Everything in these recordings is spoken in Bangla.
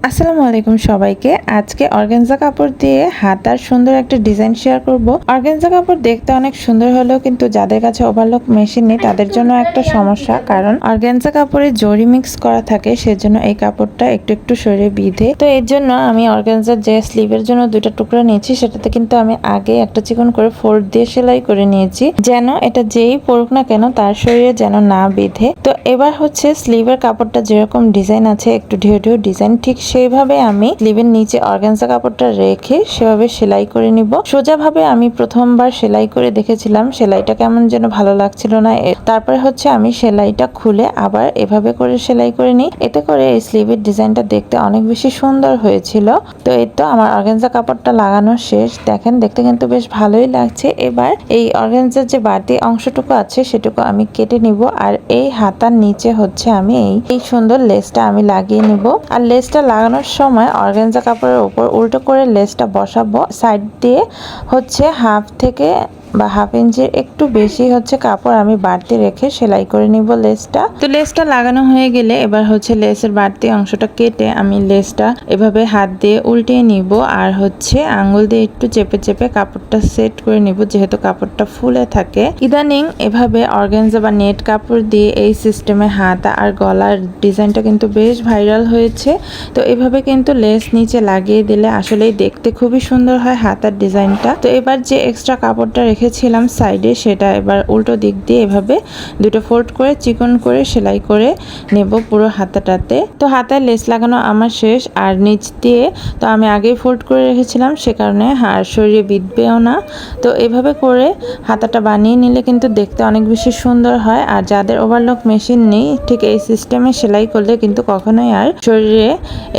আসসালামু আলাইকুম সবাইকে। আজকে অর্গানজা কাপড় দিয়ে হাতার সুন্দর একটা ডিজাইন শেয়ার করব। অর্গানজা কাপড় দেখতে অনেক সুন্দর হলেও কিন্তু যাদের কাছে ওভারলক মেশিন নেই তাদের জন্য একটা সমস্যা, কারণ অর্গানজা কাপড়ে জরি মিক্স করা থাকে, সেজন্য এই কাপড়টা একটু একটু সরে বিঁধে। তো এর জন্য আমি অর্গানজার যে স্লিভের জন্য দুইটা টুকরা নিয়েছি, সেটাতে কিন্তু আমি আগে একটা চিকন করে ফোল্ড দিয়ে সেলাই করে নিয়েছি, যেন এটা যেই পরুক না কেন তার শরীরে যেন না বিঁধে। তো এবার হচ্ছে স্লিভের কাপড়টা যেরকম ডিজাইন আছে, একটু ঢেউ ঢেউ ডিজাইন, ঠিক সেইভাবে আমি স্লিভের নিচে অর্গানজা কাপড়টা রেখে সেভাবে সেলাই করে নিব। সোজাভাবে আমি প্রথমবার সেলাই করে দেখেছিলাম, সেলাইটা কেমন যেন ভালো লাগছিল না। তারপরে হচ্ছে আমি সেলাইটা খুলে আবার এভাবে করে সেলাই করে নিই। এতে করে এই স্লিভের ডিজাইনটা দেখতে অনেক বেশি সুন্দর হয়েছিল। তো এই তো আমার অর্গানজা কাপড়টা লাগানো শেষ। দেখেন, দেখতে কিন্তু বেশ ভালোই লাগছে। এবার এই অর্গানজার যে বাড়তি অংশটুকু আছে সেটুকু আমি কেটে নিব, আর এই হাতার নিচে হচ্ছে আমি এই সুন্দর লেসটা আমি লাগিয়ে নিব। আর লেসটা লাগানোর সময় অর্গানজা কাপড়ের উপর উল্টো করে লেসটা বসাবো। সাইড দিয়ে হচ্ছে হাফ থেকে বা হাফ ইঞ্চির একটু বেশি হচ্ছে কাপড় আমি বাড়তি রেখে সেলাই করে নিব লেসটা। তো লেসটা লাগানো হয়ে গেলে এবার হচ্ছে লেসের বাড়তি অংশটা কেটে আমি লেসটা এভাবে হাত দিয়ে উল্টিয়ে নিব, আর হচ্ছে আঙ্গুল দিয়ে একটু চেপে চেপে কাপড়টা সেট করে নিব, যেহেতু কাপড়টা ফুলে থাকে। ইদানিং এভাবে অর্গানজা বা নেট কাপড় দিয়ে এই সিস্টেমে হাত আর গলার ডিজাইনটা কিন্তু বেশ ভাইরাল হয়েছে। তো এভাবে কিন্তু লেস নিচে লাগিয়ে দিলে আসলেই দেখতে খুবই সুন্দর হয় হাতার ডিজাইনটা। তো এবার যে এক্সট্রা কাপড়টা রেখেছিলাম সাইডে, সেটা এবার উল্টো দিক দিয়ে এভাবে দুটো ফোল্ড করে চিকন করে সেলাই করে নেব পুরো হাতাটাতে। তো হাতায় লেস লাগানো আমার শেষ। আর নিচ দিয়ে তো আমি আগেই ফোল্ড করে রেখেছিলাম, সে কারণে আর শরীরে বিঁধবেও না। তো এভাবে করে হাতাটা বানিয়ে নিলে কিন্তু দেখতে অনেক বেশি সুন্দর হয়। আর যাদের ওভারলক মেশিন নেই, ঠিক এই সিস্টেমে সেলাই করলে কিন্তু কখনোই আর শরীরে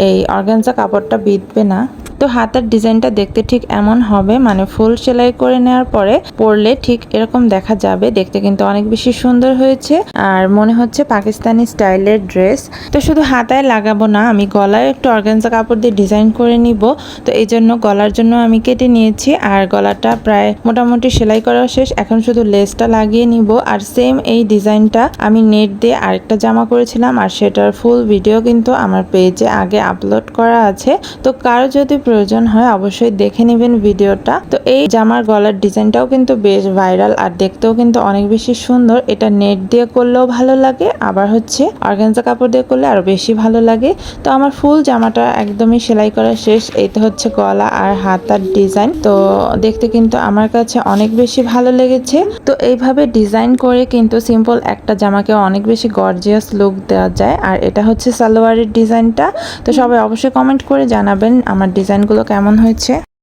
এই অর্গানজা কাপড়টা বিঁধবে না। তো হাতার ডিজাইনটা দেখতে ঠিক এমন হবে, মানে ফুল সেলাই করে নেওয়ার পরে পরলে ঠিক এরকম দেখা যাবে। দেখতে কিন্তু অনেক বেশি সুন্দর হয়েছে, আর মনে হচ্ছে পাকিস্তানি স্টাইলের ড্রেস। তো শুধু হাতায় লাগাবো না, আমি গলায় একটু অর্গানজা কাপড় দিয়ে ডিজাইন করে নিব। তো এই জন্য গলার জন্য আমি কেটে নিয়েছি, আর গলাটা প্রায় মোটামুটি সেলাই করা শেষ। এখন শুধু লেসটা লাগিয়ে নিব। আর সেম এই ডিজাইনটা আমি নেট দিয়ে আরেকটা জামা করেছিলাম, আর সেটার ফুল ভিডিও কিন্তু আমার পেজে আগে আপলোড করা আছে। তো কারো যদি প্রয়োজন হয় অবশ্যই দেখে নেবেন ভিডিওটা। তো এই জামার গলার ডিজাইনটাও কিন্তু বেশ ভাইরাল, আর দেখতেও কিন্তু অনেক বেশি সুন্দর। এটা নেট দিয়ে করলেও ভালো লাগে, আবার হচ্ছে অর্গানজা কাপড় দিয়ে করলে আরো বেশি ভালো লাগে। তো আমার ফুল জামাটা একদমই সেলাই করা শেষ। এই তো হচ্ছে গলা আর হাতার ডিজাইন। তো দেখতে কিন্তু আমার কাছে অনেক বেশি ভালো লেগেছে। তো এইভাবে ডিজাইন করে কিন্তু সিম্পল একটা জামাকে অনেক বেশি গর্জিয়াস লুক দেওয়া যায়। আর এটা হচ্ছে সালোয়ারের ডিজাইনটা। তো সবাই অবশ্যই কমেন্ট করে জানাবেন আমার ডিজাইনগুলো কেমন হয়েছে।